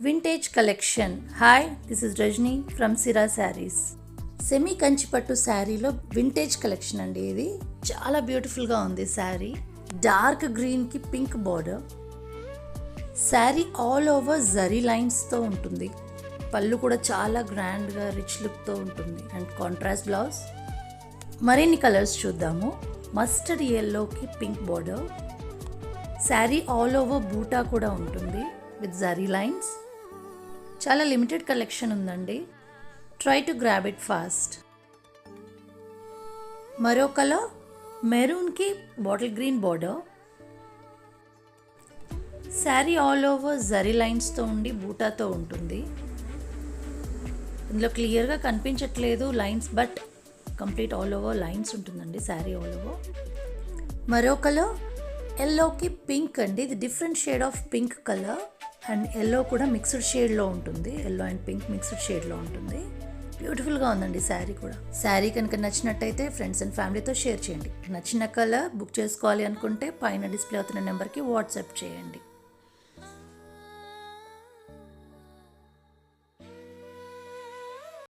Vintage collection. Hi, this is Rajani from Sira Sarees. Semi కంచిపట్టు శారీలో vintage collection అండి. ఇది చాలా బ్యూటిఫుల్గా ఉంది శారీ. డార్క్ గ్రీన్కి pink border. Sari all over zari లైన్స్తో ఉంటుంది. పళ్ళు కూడా చాలా గ్రాండ్గా రిచ్ లుక్తో ఉంటుంది అండ్ కాంట్రాస్ట్ బ్లౌజ్. మరిన్ని కలర్స్ చూద్దాము. మస్టర్డ్ ఎల్లోకి pink border. Sari all over బూటా కూడా ఉంటుంది విత్ జరీ లైన్స్. చాలా లిమిటెడ్ కలెక్షన్ ఉందండి. Try to grab it fast. మరో కలర్ మెరూన్కి bottle green border. Sari all over zari లైన్స్తో ఉండి బూటాతో ఉంటుంది. ఇందులో క్లియర్గా కనిపించట్లేదు lines, but complete all over lines ఉంటుందండి శారీ ఆల్ ఓవర్. మరో కలర్ ఎల్లోకి పింక్ అండి. ఇది different shade of pink colour and yellow కూడా మిక్స్డ్ షేడ్లో ఉంటుంది. ఎల్లో అండ్ పింక్ మిక్స్డ్ షేడ్లో ఉంటుంది. బ్యూటిఫుల్గా ఉందండి శారీ కూడా. శారీ కనుక నచ్చినట్టయితే ఫ్రెండ్స్ అండ్ ఫ్యామిలీతో షేర్ చేయండి. నచ్చిన కలర్ బుక్ చేసుకోవాలి అనుకుంటే పైన డిస్ప్లే అవుతున్న నెంబర్కి వాట్సాప్ చేయండి.